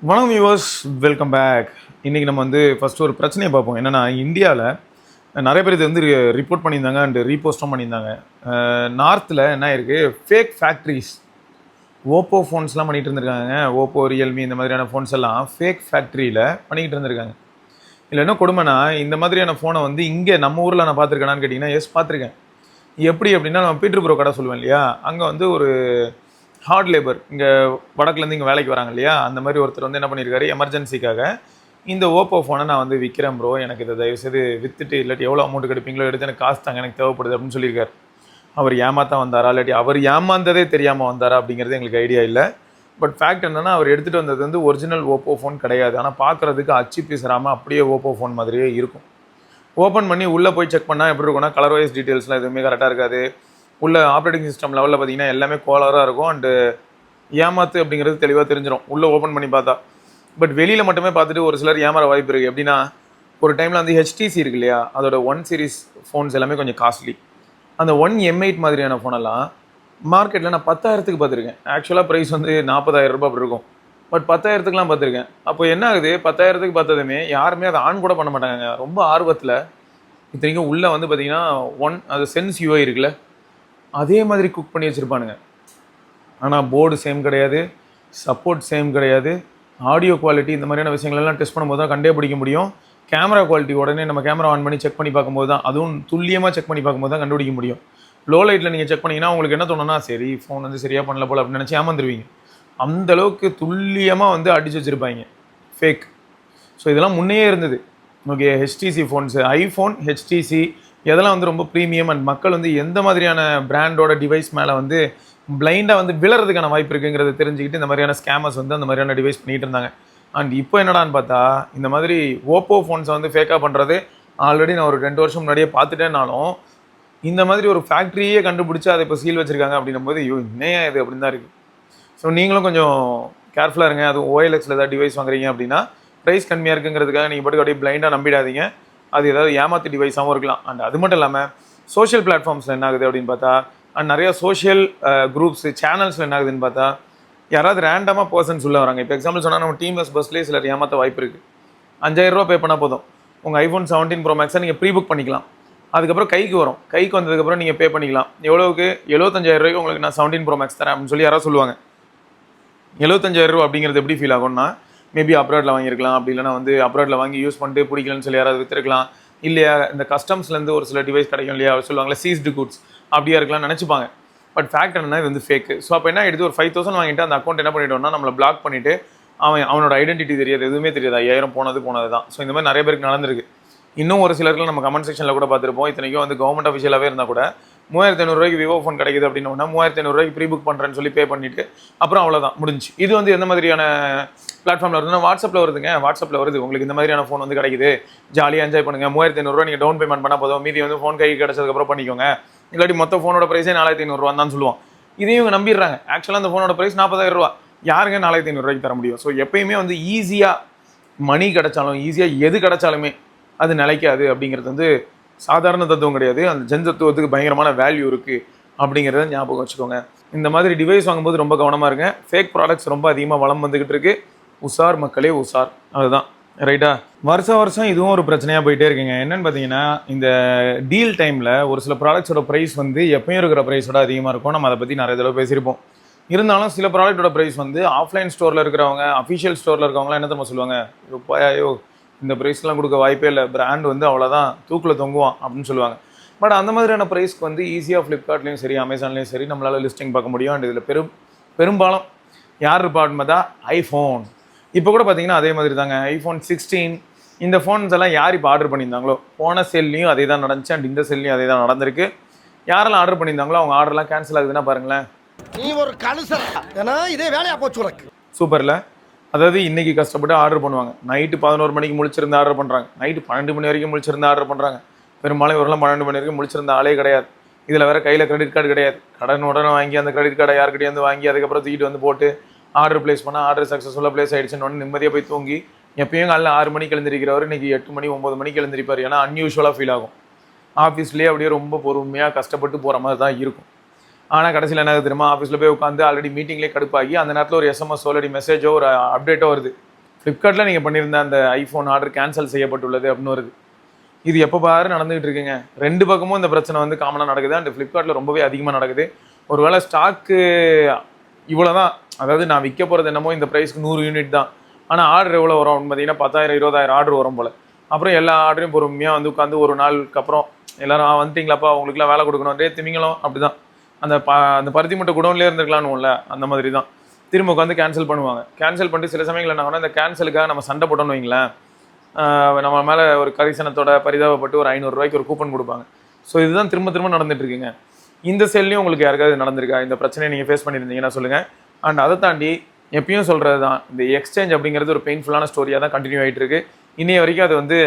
வணக்கம் viewers, welcome back. இன்றைக்கி நம்ம ஃபஸ்ட்டு ஒரு பிரச்சனையை பார்ப்போம். என்னென்னா, இந்தியாவில் நிறைய பேர் இது ரிப்போர்ட் பண்ணியிருந்தாங்க அண்டு ரீபோஸ்ட்டும் பண்ணியிருந்தாங்க. நார்த்தில் என்ன இருக்குது, ஃபேக் ஃபேக்ட்ரிஸ் ஓப்போ ஃபோன்ஸ்லாம் பண்ணிகிட்டு இருந்திருக்காங்க. ஓப்போ, ரியல்மி இந்த மாதிரியான ஃபோன்ஸ் எல்லாம் ஃபேக் ஃபேக்ட்ரியில் பண்ணிக்கிட்டு இருந்திருக்காங்க. இல்லை என்ன கொடுமைனா, இந்த மாதிரியான ஃபோனை இங்கே நம்ம ஊரில் நான் பார்த்துருக்கேனான்னு கேட்டிங்கன்னா, எஸ் பார்த்துருக்கேன். எப்படி அப்படின்னா, நம்ம பீட்டர் ப்ரோ கடை சொல்லுவேன் இல்லையா, அங்கே ஒரு ஹார்ட் லேபர் இங்கே வடக்குலேருந்து இங்கே வேலைக்கு வராங்க இல்லையா, அந்த மாதிரி ஒருத்தர் என்ன பண்ணியிருக்காரு, எமர்ஜென்சிக்காக இந்த ஓப்போ ஃபோனை நான் விற்கிறேன் ப்ரோ, எனக்கு இதை தயவுசெய்து விற்றுட்டு இல்லாட்டி எவ்வளோ அமௌண்ட் கிடைப்பீங்களோ எடுத்து எனக்கு காசு தாங்க, எனக்கு தேவைப்படுது அப்படின்னு சொல்லியிருக்காரு. அவர் ஏமாத்தான் வந்தாரா இல்லாட்டி அவர் ஏமாந்ததே தெரியாமல் வந்தாரா அப்படிங்கிறது எங்களுக்கு ஐடியா இல்லை. பட் ஃபேக்ட் என்னென்னா, அவர் எடுத்துகிட்டு வந்தது ஒரிஜினல் ஓப்போ ஃபோன் கிடையாது. ஆனால் பார்க்குறதுக்கு அச்சு பீசராமல் அப்படியே ஓப்போ ஃபோன் மாதிரியே இருக்கும். ஓப்பன் பண்ணி உள்ளே போய் செக் பண்ணால் எப்படி இருக்கும்னா, கலர் வைஸ் டீட்டெயில்ஸ்லாம் எதுவுமே கரெக்டாக இருக்காது. உள்ள ஆப்ரேட்டிங் சிஸ்டம் லெவலில் பார்த்தீங்கன்னா எல்லாமே கோலராக இருக்கும். அண்டு ஏமாத்து அப்படிங்கிறது தெளிவாக தெரிஞ்சிடும் உள்ளே ஓப்பன் பண்ணி பார்த்தா. பட் வெளியில் மட்டுமே பார்த்துட்டு ஒரு சிலர் ஏமாற வாய்ப்பு இருக்குது. எப்படின்னா, ஒரு டைமில் ஹெச்டிசி இருக்கு இல்லையா, அதோட 1 சீரிஸ் ஃபோன்ஸ் எல்லாமே கொஞ்சம் காஸ்ட்லி. அந்த 1M8 மாதிரியான ஃபோனெல்லாம் மார்க்கெட்டில் நான் 10,000க்கு பார்த்துருக்கேன். ஆக்சுவலாக ப்ரைஸ் 40,000 ரூபாய் அப்படி இருக்கும். பட் 10,000க்குலாம் பார்த்துருக்கேன். அப்போ என்ன ஆகுது, 10,000க்கு பார்த்ததுமே யாருமே அதை ஆன் கூட பண்ண மாட்டாங்க. ரொம்ப ஆர்வத்தில் இத்தனைக்கும் உள்ளே பார்த்தீங்கன்னா அது சென்ஸ் யூஐ இருக்குல்ல, அதே மாதிரி குக் பண்ணி வச்சுருப்பானுங்க. ஆனால் போர்டு சேம் கிடையாது, சப்போர்ட் சேம் கிடையாது, ஆடியோ குவாலிட்டி இந்த மாதிரியான விஷயங்கள்லாம் டெஸ்ட் பண்ணும்போது தான் கண்டே பிடிக்க முடியும். கேமரா குவாலிட்டி உடனே நம்ம கேமரா ஆன் பண்ணி செக் பண்ணி பார்க்கும்போது தான், அதுவும் துல்லியமாக செக் பண்ணி பார்க்கும்போது தான் கண்டுபிடிக்க முடியும். லோ லைட்டில் நீங்கள் செக் பண்ணிங்கன்னா உங்களுக்கு என்ன தோணுன்னா, சரி ஃபோன் சரியாக பண்ணல போல் அப்படின்னு நினச்சி ஏமாந்துருவீங்க. அந்தளவுக்கு துல்லியமாக அடித்து வச்சுருப்பாங்க ஃபேக். ஸோ இதெல்லாம் முன்னையே இருந்தது. Okay, HTC phones, iPhone, HTC இதெல்லாம் ரொம்ப ப்ரீமியம். அண்ட் மக்கள் எந்த மாதிரியான பிராண்டோட டிவைஸ் மேலே பிளைண்டாக விழறதுக்கான வாய்ப்பு இருக்குங்கிறத தெரிஞ்சுக்கிட்டு இந்த மாதிரியான ஸ்கேமர்ஸ் அந்த மாதிரியான டிவைஸ் பண்ணிகிட்டு இருந்தாங்க. அண்ட் இப்போ என்னடான்னு பார்த்தா, இந்த மாதிரி ஓப்போ ஃபோன்ஸை ஃபேக்காக பண்ணுறது ஆல்ரெடி நான் ஒரு 2 வருஷம் முன்னாடியே பார்த்துட்டேன்னாலும், இந்த மாதிரி ஒரு ஃபேக்ட்ரியே கண்டுபிடிச்சி அதை இப்போ சீல் வச்சுருக்காங்க அப்படின்னும் போது, இன்னையா இது அப்படின்னு தான் இருக்குது. ஸோ நீங்களும் கொஞ்சம் கேர்ஃபுல்லாக இருங்க. அதுவும் OLXில் ஏதாவது டிவைஸ் வாங்குறீங்க அப்படின்னா, ப்ரைஸ் கம்மியாக இருக்குங்கிறதுக்காக நீங்கள் பாட்டுக்கு அப்படியே பிளைண்டாக நம்பிடாதீங்க. அது ஏதாவது ஏமாத்து டிவைஸாகவும் இருக்கலாம். அண்ட் அது மட்டும் இல்லாமல் சோஷியல் பிளாட்ஃபார்ம்ஸில் என்ன ஆகுது அப்படின்னு பார்த்தா, அண்ட் நிறையா சோஷியல் குரூப்ஸு சேனல்ஸில் என்ன ஆகுதுன்னு பார்த்தா, யாராவது ரேண்டமாக பர்சன்ஸ் உள்ளே வராங்க. இப்போ எக்ஸாம்பிள் சொன்னால், நம்ம டீம்லெஸ் பஸ்லேயே சிலர் ஏமாற்ற வாய்ப்பு இருக்குது. 5,000 ரூபா பே பண்ணால் போதும், உங்கள் ஐஃபோன் 17 ப்ரோ மேக்ஸை நீங்கள் ப்ரீ புக் பண்ணிக்கலாம். அதுக்கப்புறம் கைக்கு வரும். கைக்கு வந்ததுக்கப்புறம் நீங்கள் பே பண்ணிக்கலாம். எவ்வளோவுக்கு? 75,000 ரூபாய்க்கு உங்களுக்கு நான் 17 ப்ரோ மேக்ஸ் தரேன் அப்படின்னு சொல்லி யாராவது சொல்லுவாங்க. 75,000 ரூபா அப்படிங்கிறது எப்படி ஃபீல் ஆகும்னா, மேபி அப்ராடில் வாங்கியிருக்கலாம், அப்படி இல்லைனா அப்ராடில் வாங்கி யூஸ் பண்ணிட்டு பிடிக்கலன்னு சொல்லி யாராவது விற்றுருக்கலாம். இல்லையா, இந்த கஸ்டம்ஸ்லேருந்து ஒரு சில டிவைஸ் கிடைக்கும் இல்லையா, சொல்லுவாங்களே சீஸ்டு குட்ஸ், அப்படியா இருக்கலாம்னு நினச்சிப்பாங்க. பட் ஃபேக்ட் என்னன்னா, இது ஃபேக்கு. ஸோ அப்போ என்ன ஆகிடுது, ஒரு 5,000 வாங்கிட்டு அந்த அக்கௌண்ட் என்ன பண்ணிட்டோம்னா, நம்மளை பிளாக் பண்ணிவிட்டு அவனோட ஐடென்டிட்டி தெரியாது, எதுவுமே தெரியாது. 5,000 போனது தான். ஸோ இந்த மாதிரி நிறைய பேருக்கு நடந்திருக்கு. இன்னும் ஒரு சிலருக்கு நம்ம கமெண்ட் செக்ஷனில் கூட பார்த்துருப்போம். இத்தனைக்கும் கவர்மெண்ட் அஃபிஷியலாகவே இருந்தால் கூட 3,500 ரூபாய்க்கு விவோ ஃபோன் கிடைக்குது அப்படின்னா 3,500 ரூபாய்க்கு ப்ரீ புக் பண்ணுறேன்னு சொல்லி பே பண்ணிவிட்டு அப்புறம் அவ்வளோதான் முடிஞ்சு. இது எந்த மாதிரியான பிளாட்ஃபார்மில் வருதுன்னா, வாட்ஸ்அப்பில் வருதுங்க. வாட்ஸ்அப்பில் வருது, உங்களுக்கு இந்த மாதிரியான ஃபோன் கிடைக்குது, ஜாலியாக என்ஜாய் பண்ணுங்கள், 3,500 ரூபா நீங்கள் டவுன் பேமெண்ட் பண்ணால் போதும், மீதி ஃபோன் கைக்கு கிடச்சதுக்கப்புறம் பண்ணிக்கோங்க, இல்லாட்டி மொத்த ஃபோனோட ப்ரைஸே 4,500 ரூபா தான் சொல்லுவோம். இதையும் இவங்க நம்பிடுறாங்க. ஆக்சுவலாக அந்த ஃபோனோட ப்ரைஸ் 40,000 ரூபா. யாருங்க 4,500 ரூபாய்க்கு தர முடியும்? ஸோ எப்பயுமே ஈஸியாக மணி கிடச்சாலும், ஈஸியாக எது கிடச்சாலுமே அது நிலைக்காது அப்படிங்கிறது சாதாரண தத்துவம் கிடையாது. அந்த ஜென் தத்துவத்துக்கு பயங்கரமான வேல்யூ இருக்குது அப்படிங்கிறத ஞாபகம் வச்சுக்கோங்க. இந்த மாதிரி டிவைஸ் வாங்கும்போது ரொம்ப கவனமாக இருங்க. ஃபேக் ப்ராடக்ட்ஸ் ரொம்ப அதிகமாக வளம் வந்துக்கிட்டு இருக்குது. உஷார் மக்களே, உஷார். அதுதான் ரைட்டா. வருஷம் இதுவும் ஒரு பிரச்சனையாக போயிட்டே இருக்குங்க. என்னென்னு பார்த்தீங்கன்னா, இந்த டீல் டைமில் ஒரு சில ப்ராடக்ட்ஸோட ப்ரைஸ் எப்பயும் இருக்கிற ப்ரைஸோட அதிகமாக இருக்கும். நம்ம அதை பற்றி நிறைய தடவை பேசியிருப்போம். இருந்தாலும் சில ப்ராடக்ட்டோட ப்ரைஸ் ஆஃப்லைன் ஸ்டோரில் இருக்கிறவங்க, அஃபிஷியல் ஸ்டோரில் இருக்கிறவங்களாம் என்ன தெரியுமா சொல்லுவாங்க, ஐயோ இந்த ப்ரைஸ்லாம் கொடுக்க வாய்ப்பே இல்லை, பிராண்ட் அவ்வளோதான், தூக்கில் தொங்குவான் அப்படின்னு சொல்லுவாங்க. பட் அந்த மாதிரியான ப்ரைஸ்க்கு ஈஸியாக ஃப்ளிப்கார்ட்லேயும் சரி, அமேசான்லேயும் சரி நம்மளால் லிஸ்டிங் பார்க்க முடியும். அண்ட் இதில் பெரும்பாலும் யார் இருப்பான்னு பார்த்தா ஐஃபோன். இப்போ கூட பார்த்தீங்கன்னா அதே மாதிரி தாங்க. ஐஃபோன் 16 இந்த ஃபோன்ஸ் எல்லாம் யார் இப்போ ஆர்டர் பண்ணியிருந்தாங்களோ, போன செல்லையும் அதே தான் நடந்துச்சு. அண்ட் இந்த செல்லையும் அதே தான் நடந்திருக்கு. யாரெல்லாம் ஆர்டர் பண்ணியிருந்தாங்களோ அவங்க ஆர்டர்லாம் கேன்சல் ஆகுதுன்னா பாருங்களேன். நீ ஒரு கலுசர், ஏன்னா இதே வேலையாக போச்சு உனக்கு. சூப்பரில். அதாவது இன்றைக்கி கஷ்டப்பட்டு ஆர்டர் பண்ணுவாங்க, நைட்டு 11 மணிக்கு முழிச்சிருந்து ஆர்டர் பண்ணுறாங்க, நைட்டு 12 மணி வரைக்கும் முழிச்சிருந்து ஆர்டர் பண்ணுறாங்க. பெரும்பாலும் இவரெல்லாம் 12 மணி வரைக்கும் முழிச்சிருந்த ஆளே கிடையாது. இதில் வேறு கையில் கிரெடிட் கார்டு கிடையாது. உடனே வாங்கி அந்த கிரெடிட் கார்டை யார்கிட்டே வாங்கி அதுக்கப்புறம் தூக்கிட்டு போட்டு ஆர்டர் ப்ளேஸ் பண்ணால் ஆர்டர் சக்ஸஸ்ஃபுல்லாக ப்ளேஸ் ஆகிடுச்சுன்னு நிம்மதியாக போய் தூங்கி எப்பயும் காலையில் 6 மணிக்கு எழுந்திருக்கிறவர் இன்றைக்கி 8 மணி 9 மணிக்கு எழுந்திருப்பார். ஏன்னா அன்யூஷுவலாக ஃபீல் ஆகும். ஆஃபீஸ்லேயே அப்படியே ரொம்ப பொறுமையாக கஷ்டப்பட்டு போகிற மாதிரி தான் இருக்கும். ஆனால் கடைசியில் என்ன தெரியுமா, ஆஃபீஸில் போய் உட்காந்து ஆல்ரெடி மீட்டிங்லேயே கடுப்பாகி அந்த நேரத்தில் ஒரு எஸ்எம்எஸ் ஆல்ரெடி மெசேஜோ ஒரு அப்டேட்டோ வருது, ஃப்ளிப்கார்ட்டில் நீங்கள் பண்ணியிருந்த அந்த ஐஃபோன் ஆர்டர் கேன்சல் செய்யப்பட்டுள்ளது அப்படின்னு வருது. இது எப்போ பாரு நடந்துகிட்டு இருக்குங்க. ரெண்டு பக்கமும் இந்த பிரச்சனை வந்து காமனாக நடக்குது. அண்ட் ஃப்ளிப்கார்ட்டில் ரொம்பவே அதிகமாக நடக்குது. ஒருவேளை ஸ்டாக்கு இவ்வளோ தான், அதாவது நான் விற்க போகிறது என்னமோ இந்த ப்ரைஸ்க்கு 100 யூனிட் தான், ஆனால் ஆர்டர் எவ்வளோ வரும் அப்படின்னு பார்த்தீங்கன்னா 10,000 20,000 ஆர்டர் வரும் போல். அப்புறம் எல்லா ஆர்டரையும் பொறுமையாக வந்து உட்காந்து ஒரு நாளுக்கு அப்புறம் எல்லாரும் வந்துட்டீங்களாப்பா உங்களுக்குலாம் வேலை கொடுக்கணும் திமிங்களும் அப்படி தான் அந்த பருத்தி மட்டும் குடோன்லேயே இருந்துக்கலாம்னுல அந்த மாதிரி தான் திரும்ப உட்காந்து கேன்சல் பண்ணுவாங்க. கேன்சல் பண்ணிட்டு சில சமயங்கள் என்ன ஆகும்னா இந்த கேன்சலுக்காக நம்ம சண்டை போட்டோன்னு வைங்களேன், நம்ம மேலே ஒரு கரிசனத்தோட பரிதாபப்பட்டு ஒரு 500 ரூபாய்க்கு ஒரு கூப்பன் கொடுப்பாங்க. ஸோ இதுதான் திரும்ப திரும்ப நடந்துட்டு இருக்குங்க. இந்த செல்லையும் உங்களுக்கு யாருக்காவது நடந்திருக்கா? இந்த பிரச்சனையை நீங்கள் ஃபேஸ் பண்ணியிருந்தீங்கன்னா சொல்லுங்கள். அண்ட் அதை தாண்டி எப்பயும் சொல்கிறது தான், இந்த எக்ஸ்சேஞ்ச் அப்படிங்கிறது ஒரு பெயின்ஃபுல்லான ஸ்டோரியாக தான் கண்டினியூ ஆகிட்டு இருக்கு. இன்னைய வரைக்கும் அது வந்து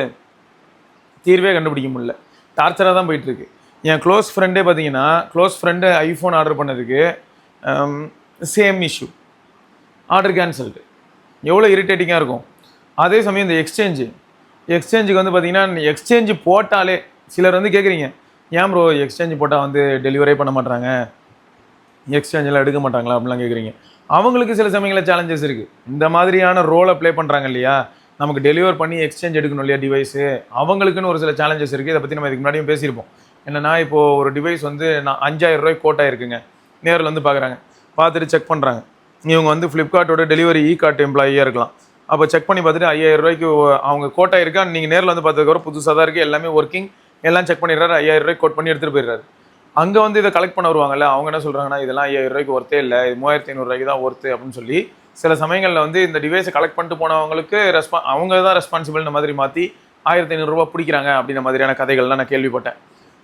தீர்வே கண்டுபிடிக்க முடியல, டார்ச்சராக தான் போயிட்டுருக்கு. என் க்ளோஸ் ஃப்ரெண்டே பார்த்தீங்கன்னா, க்ளோஸ் ஃப்ரெண்டு ஐஃபோன் ஆர்டர் பண்ணதுக்கு சேம் இஷ்யூ, ஆர்டர் கேன்சல்டு. எவ்வளோ இரிட்டேட்டிங்காக இருக்கும். அதே சமயம் இந்த எக்ஸ்சேஞ்சுக்கு வந்து பார்த்தீங்கன்னா, எக்ஸ்சேஞ்சு போட்டாலே சிலர் வந்து கேட்குறீங்க, ஏன் ப்ரோ எக்ஸ்சேஞ்சு போட்டால் வந்து டெலிவரே பண்ண மாட்டாங்க, எக்ஸ்சேஞ்செல்லாம் எடுக்க மாட்டாங்களா அப்படிலாம் கேட்குறீங்க. அவங்களுக்கு சில சமயங்களில் சேலஞ்சஸ் இருக்குது. இந்த மாதிரியான ரோலை ப்ளே பண்ணுறாங்க இல்லையா, நமக்கு டெலிவர் பண்ணி எக்ஸ்சேஞ்ச் எடுக்கணும் இல்லையா டிவைஸு, அவங்களுக்குன்னு ஒரு சில சேலஞ்சஸ் இருக்குது. இதை பற்றி நம்ம இதுக்கு முன்னாடியும் பேசியிருப்போம். என்னென்னா, இப்போது ஒரு டிவைஸ் வந்து நான் 5,000 ரூபாய்க்கு கோட்டாக இருக்குங்க, நேரில் வந்து பார்க்குறாங்க, பார்த்துட்டு செக் பண்ணுறாங்க. இவங்க வந்து ஃப்ளிப்கார்ட்டோட டெலிவரி கார்ட் எம்ப்ளாயியாக இருக்கலாம். அப்போ செக் பண்ணி பார்த்துட்டு 5,000 ரூபாய்க்கு அவங்க கோட்டாக இருக்கா, நீங்கள் நேரில் வந்து பார்த்ததுக்கப்புறம் புதுசாக தான் இருக்குது, எல்லாமே ஒர்க்கிங், எல்லாம் செக் பண்ணிடுறாரு, 5,000 ரூபாய்க்கு கோட் பண்ணி எடுத்துகிட்டு போயிடுறாரு. அங்கே வந்து இதை கலெக்ட் பண்ண வருவாங்கல்ல, அவங்க என்ன சொல்கிறாங்கன்னா, இதெல்லாம் 5,000 ரூபாய்க்கு ஒர்த்தே இல்லை, இது 3,500 ரூபாய்க்கு தான் ஒர்த்து அப்படின்னு சொல்லி சில சமயங்களில் வந்து இந்த டிவைஸை கலெக்ட் பண்ணிட்டு போனவங்களுக்கு அவங்க தான் ரெஸ்பான்சிபிள்னு மாதிரி மாற்றி 1,500 ரூபா பிடிக்கிறாங்க அப்படின்ற மாதிரியான கதைகள்லாம் நான் கேள்விப்பட்டேன்.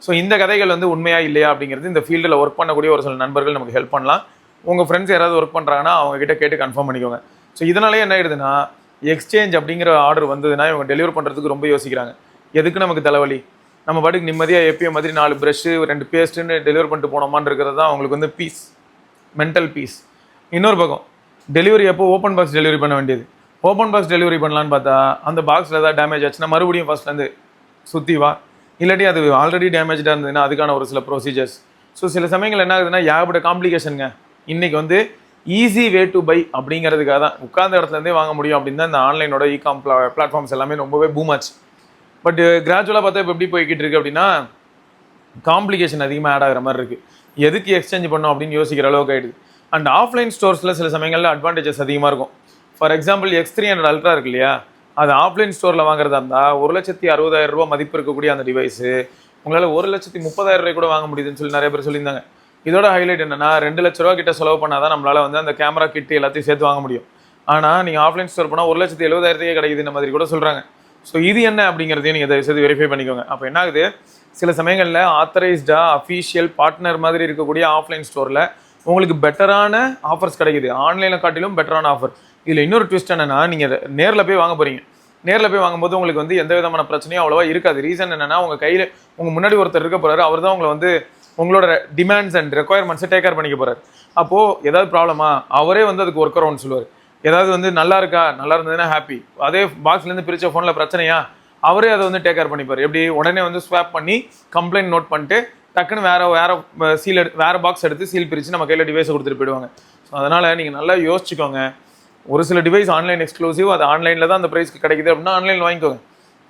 ஸோ இந்த கதைகள் வந்து உண்மையா இல்லையா அப்படிங்கிறது இந்த ஃபீல்டில் ஒர்க் பண்ணக்கூடிய ஒரு சில நண்பர்கள் நமக்கு ஹெல்ப் பண்ணலாம். உங்கள் ஃப்ரெண்ட்ஸ் யாராவது ஒர்க் பண்ணுறாங்கன்னா அவங்க கிட்ட கேட்டு கன்ஃபார்ம் பண்ணிக்கோங்க. ஸோ இதனாலே என்ன ஆயிடுதுன்னா, எக்ஸ்சேஞ்ச் அப்படிங்கிற ஆர்டர் வந்ததுன்னா இவங்க டெலிவர் பண்ணுறதுக்கு ரொம்ப யோசிக்கிறாங்க. எதுக்கு நமக்கு தலைவலி, நம்ம பாட்டுக்கு நிம்மதியாக எப்பயும் மாதிரி 4 ப்ரஷ்ஷு 2 பேஸ்ட்டுன்னு டெலிவர் பண்ணிட்டு போனோமான்னு இருக்கிறது தான் அவங்களுக்கு வந்து பீஸ், மென்டல் பீஸ். இன்னொரு பக்கம் டெலிவரி அப்போ ஓப்பன் பாக்ஸ் டெலிவரி பண்ண வேண்டியது. ஓப்பன் பாக்ஸ் டெலிவரி பண்ணலான்னு பார்த்தா அந்த பாக்ஸில் ஏதாவது டேமேஜ் ஆச்சுன்னா மறுபடியும் ஃபஸ்ட்லேருந்து சுற்றி வா, இல்லாட்டி அது ஆல்ரெடி டேமேஜாக இருந்ததுன்னா அதுக்கான ஒரு சில ப்ரொசீஜர்ஸ். ஸோ சில சமயங்கள் என்ன ஆகுதுன்னா, ஏகப்பட்ட காம்ப்ளிகேஷனுங்க. இன்றைக்கி வந்து ஈஸி வே டு பை அப்படிங்கிறதுக்காக தான் உட்கார்ந்த இடத்துலேருந்தே வாங்க முடியும் அப்படின்னு தான் இந்த ஆன்லைனோட பிளாட்ஃபார்ம்ஸ் எல்லாமே ரொம்பவே பூமாச்சு. பட் கிராஜுவலாக பார்த்தா இப்போ எப்படி போய்கிட்டு இருக்கு அப்படின்னா, காம்ப்ளிகேஷன் அதிகமாக ஆட் ஆகிற மாதிரி இருக்குது. எதுக்கு எக்ஸ்சேஞ்ச் பண்ணோம் அப்படின்னு யோசிக்கிற அளவுக்கு ஆகிடுது. அண்ட் ஆஃப்லைன் ஸ்டோர்ஸில் சில சமயங்களில் அட்வான்டேஜஸ் அதிகமாக இருக்கும். ஃபார் எக்ஸாம்பிள் X300 அல்ட்ரா இருக்கு இல்லையா, அது ஆஃப்லைன் ஸ்டோரில் வாங்குறதா இருந்தால் 1,60,000 ரூபா மதிப்பு இருக்கக்கூடிய அந்த டிவைஸு உங்களால் 1,30,000 ரூபாய் கூட வாங்க முடியுதுன்னு சொல்லி நிறைய பேர் சொல்லியிருந்தாங்க. இதோட ஹைலைட் என்னன்னா, 2 லட்ச ரூபா கிட்ட செலவு பண்ணால் தான் நம்மளால் வந்து அந்த கேமரா கிட் எல்லாத்தையும் சேர்த்து வாங்க முடியும். ஆனால் நீங்கள் ஆஃப்லைன் ஸ்டோர் போனால் 1,70,000 கிடைக்குது இந்த மாதிரி கூட சொல்கிறாங்க. ஸோ இது என்ன அப்படிங்கிறதையும் நீங்கள் தயவு செய்து வெரிஃபை பண்ணிக்கோங்க. அப்போ என்ன ஆகுது, சில சமயங்களில் ஆத்தரைஸ்டாக அஃபீஷியல் பார்ட்னர் மாதிரி இருக்கக்கூடிய ஆஃப்லைன் ஸ்டோரில் உங்களுக்கு பெட்டரான ஆஃபர்ஸ் கிடைக்குது, ஆன்லைனில் காட்டிலும் பெட்டரான ஆஃபர். இதில் இன்னொரு ட்விஸ்ட் என்னென்னா, நீங்கள் நேரில் போய் வாங்க போகிறீங்க, நேரில் போய் வாங்கும்போது உங்களுக்கு வந்து எந்த விதமான பிரச்சனையும் அவ்வளோவா இருக்காது. ரீசன் என்னென்னா, உங்கள் கையில் உங்கள் முன்னாடி ஒருத்தர் இருக்க போகிறாரு, அவர் தான் உங்களை வந்து உங்களோட டிமாண்ட்ஸ் அண்ட் ரெக்குயர்மெண்ட்ஸை டேக் கேர் பண்ணிக்க போகிறார். அப்போது ஏதாவது ப்ராப்ளமா அவரே வந்து அதுக்கு ஒர்க் அரவுண்ட் சொல்லுவார். ஏதாவது வந்து நல்லா இருக்கா, நல்லா இருந்ததுன்னா ஹாப்பி, அதே பாக்ஸ்லேருந்து பிரித்த ஃபோனில் பிரச்சனையா அவரே அதை வந்து டேக் கேர் பண்ணிப்பார். எப்படி உடனே வந்து ஸ்வாப் பண்ணி கம்ப்ளைண்ட் நோட் பண்ணிட்டு டக்குன்னு வேறு பாக்ஸ் எடுத்து சீல் பிரித்து நம்ம கையில் டிவைஸை கொடுத்துட்டு போயிடுவாங்க. ஸோ அதனால் நீங்கள் நல்லா யோசிச்சுக்கோங்க. ஒரு சில டிவைஸ் ஆன்லைன் எக்ஸ்க்ளூசிவ், அது ஆன்லைனில் தான் அந்த ப்ரைஸ்க்கு கிடைக்குது அப்படின்னா ஆன்லைனில் வாங்கிக்கோங்க.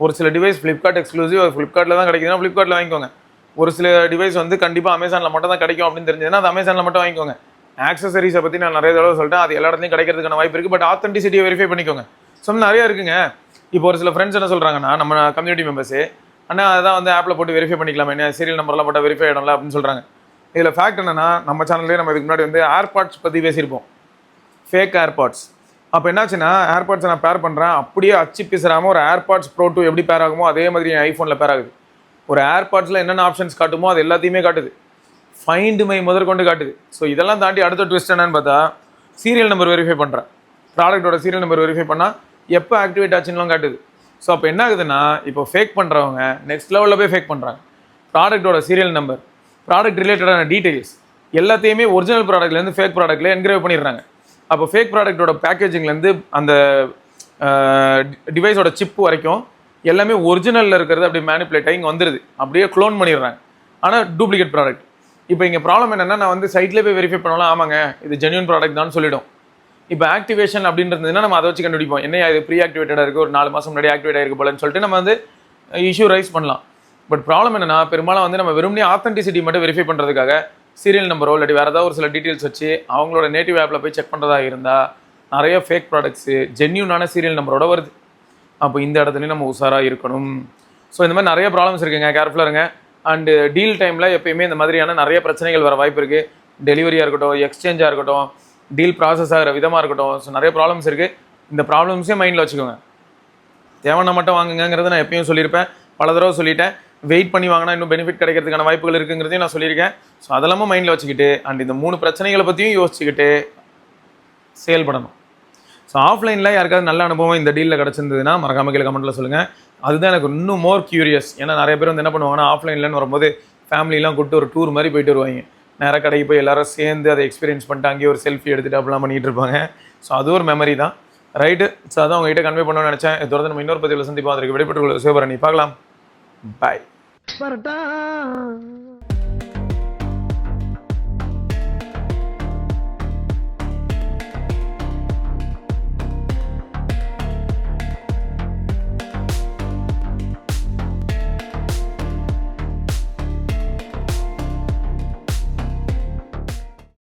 ஒரு சில டிவைஸ் ஃப்ளிப்கார்ட் எக்ஸ்க்ளூசிவ், அது ஃப்ளிப்கார்ட்டில் தான் கிடைக்குதுன்னா ஃப்ளிப்கார்ட்டில் வாங்கிக்கோங்க. ஒரு சில டிவைஸ் வந்து கண்டிப்பாக அமேசானில் மட்டும் தான் கிடைக்கும் அப்படின்னு தெரிஞ்சதுன்னா அது அமேசானில் மட்டும் வாங்கிக்கோங்க. ஆக்சசரிஸை பற்றி நான் நிறைய தடவை சொல்லிட்டேன், அது எல்லா இடத்துலையும் கிடைக்கிறதுக்கான வாய்ப்பு இருக்குது. பட் ஆத்தென்டிசிட்டியை வெரிஃபை பண்ணிக்கோங்க. ஸோ நிறையா இருக்குங்க. இப்போ ஒரு சில ஃப்ரெண்ட்ஸ் என்ன சொல்கிறாங்கன்னா, நம்ம கம்யூனிட்டி மெம்பர்ஸு, ஆனால் அதான் வந்து ஆப்பில் போட்டு வெரிஃபை பண்ணிக்கலாம், என்ன சீரியல் நம்பர்லாம் போட்டால் வெரிஃபை ஆகிடும்ல அப்படின்னு சொல்கிறாங்க. இதில் ஃபேக்ட் என்னென்னா, நம்ம சேனல்லேயே நம்ம இதுக்கு முன்னாடி வந்து ஏர்பாட்ஸ் பற்றி பேசியிருப்போம், ஃபேக் ஏர்பாட்ஸ். அப்போ என்னாச்சுன்னா, ஏர்பாட்ஸை நான் பேர் பண்ணுறேன், அப்படியே அச்சு பிசுறாமல் ஒரு ஏர்பாட்ஸ் ப்ரோ 2 எப்படி பேர் ஆகுமோ அதே மாதிரி என் ஐஃபோனில் பேர் ஆகுது. ஒரு ஏர்பாட்ஸில் என்னென்ன ஆப்ஷன்ஸ் காட்டுமோ அது எல்லாத்தையுமே காட்டுது, ஃபைண்ட் மை முதற்கொண்டு காட்டுது. ஸோ இதெல்லாம் தாண்டி அடுத்த ட்விஸ்ட் என்னன்னு பார்த்தா, சீரியல் நம்பர் வெரிஃபை பண்ணுறேன், ப்ராடக்ட்டோட சீரியல் நம்பர் வெரிஃபை பண்ணால் எப்போ ஆக்டிவேட் ஆச்சுன்னுலாம் காட்டுது. ஸோ அப்போ என்ன ஆகுதுன்னா, இப்போ ஃபேக் பண்ணுறவங்க நெக்ஸ்ட் லெவலில் போய் ஃபேக் பண்ணுறாங்க. ப்ராடக்ட்டோட சீரியல் நம்பர், ப்ராடக்ட் ரிலேட்டடான டீட்டெயில்ஸ் எல்லாத்தையுமே ஒரிஜினல் ப்ராடக்ட்லேருந்து ஃபேக் ப்ராடக்ட்டில் என்கிரேவ் பண்ணிடுறாங்க. அப்போ ஃபேக் ப்ராடக்ட்டோட பேக்கேஜிங்லேருந்து அந்த டிவைஸோட சிப்பு வரைக்கும் எல்லாமே ஒரிஜினலில் இருக்கிறது அப்படியே மேனிப்புலேட் ஆகி இங்கே வந்துடுது, அப்படியே க்ளோன் பண்ணிடுறாங்க. ஆனால் டூப்ளிகேட் ப்ராடக்ட். இப்போ இங்கே ப்ராப்ளம் என்னென்னா, நான் வந்து சைட்லேயே போய் வெரிஃபை பண்ணலாம், ஆமாங்க இது ஜென்யூன் ப்ராடக்ட் தான் சொல்லிடும். இப்போ ஆக்டிவேஷன் அப்படின்றதுனா நம்ம அதை வச்சு கண்டுபிடிப்போம். என்ன இது ப்ரீ ஆக்டிவேட்டடாக இருக்குது, ஒரு 4 மாதம் முன்னாடி ஆக்டிவேட் ஆகிருக்கு போலன்னு சொல்லிட்டு நம்ம வந்து இஷ்யூ ரைஸ் பண்ணலாம். பட் ப்ராப்ளம் என்னன்னா, பெரும்பாலும் வந்து நம்ம வெறுமனே ஆத்தென்டிசிட்டி மட்டும் வெரிஃபை பண்ணுறதுக்காக சீரியல் நம்பரோ இல்லாட்டி வேறு ஏதாவது ஒரு சில டீட்டெயில்ஸ் வச்சு அவங்களோட நேட்டிவ் ஆப்பில் போய் செக் பண்ணுறதா இருந்தால் நிறைய ஃபேக் ப்ராடக்ட்ஸு ஜென்யூனான சீரியல் நம்பரோட வருது. அப்போ இந்த இடத்துலையும் நம்ம உஷாராக இருக்கணும். ஸோ இந்த மாதிரி நிறைய ப்ராப்ளம்ஸ் இருக்குங்க, கேர்ஃபுல்லாக இருங்க. அண்டு டீல் டைமில் எப்பயுமே இந்த மாதிரியான நிறைய பிரச்சனைகள் வர வாய்ப்பு இருக்குது. டெலிவரியாக இருக்கட்டும், எக்ஸ்சேஞ்சாக இருக்கட்டும், டீல் ப்ராசஸ் ஆகிற விதமாக இருக்கட்டும். ஸோ நிறைய ப்ராப்ளம்ஸ் இருக்குது. இந்த ப்ராப்ளம்ஸே மைண்டில் வச்சுக்கோங்க. தேவைன்னா மட்டும் வாங்குங்கிறத நான் எப்பயும் சொல்லியிருப்பேன், பல தடவை சொல்லிட்டேன். வெயிட் பண்ணி வாங்கினா இன்னும் பெனிஃபிட் கிடைக்கிறதுக்கான வாய்ப்புகள் இருக்குங்கிறதையும் நான் சொல்லியிருக்கேன். ஸோ அதெல்லாமும் மைண்டில் வச்சுக்கிட்டு அண்ட் இந்த 3 பிரச்சனைகளை பற்றியும் யோசிச்சுக்கிட்டு செயல்படணும். ஸோ ஆஃப்லைனில் யாருக்காவது நல்ல அனுபவம் இந்த டீலில் கிடச்சிருந்ததுன்னா மறக்காம கீழே கமெண்ட்டில் சொல்லுங்கள். அதுதான் எனக்கு இன்னும் மோர் கியூரியஸ். ஏன்னா நிறைய பேர் வந்து என்ன பண்ணுவாங்கன்னா, ஆஃப்லைன்லன்னு வரும்போது ஃபேமிலிலாம் கூப்பிட்டு ஒரு டூர் மாதிரி போயிட்டு வருவாங்க. நேராக கடைக்கு போய் எல்லாரும் சேர்ந்து அதை எக்ஸ்பீரியன்ஸ் பண்ணிட்டு அங்கேயே ஒரு செல்ஃபி எடுத்துகிட்டு அப்படிலாம் பண்ணிகிட்டு இருப்பாங்க. ஸோ அது ஒரு மெமரி தான். ரைட்டு. ஸோ அதான் உங்ககிட்ட கன்வே பண்ணணும்னு நினச்சேன். தொடர்ந்து நம்ம இன்னொரு பதிவில் சந்திப்போம். அதற்கு விடைபெற்றுக் கொள்ள சிவபரணி. பார்க்கலாம். பாய்.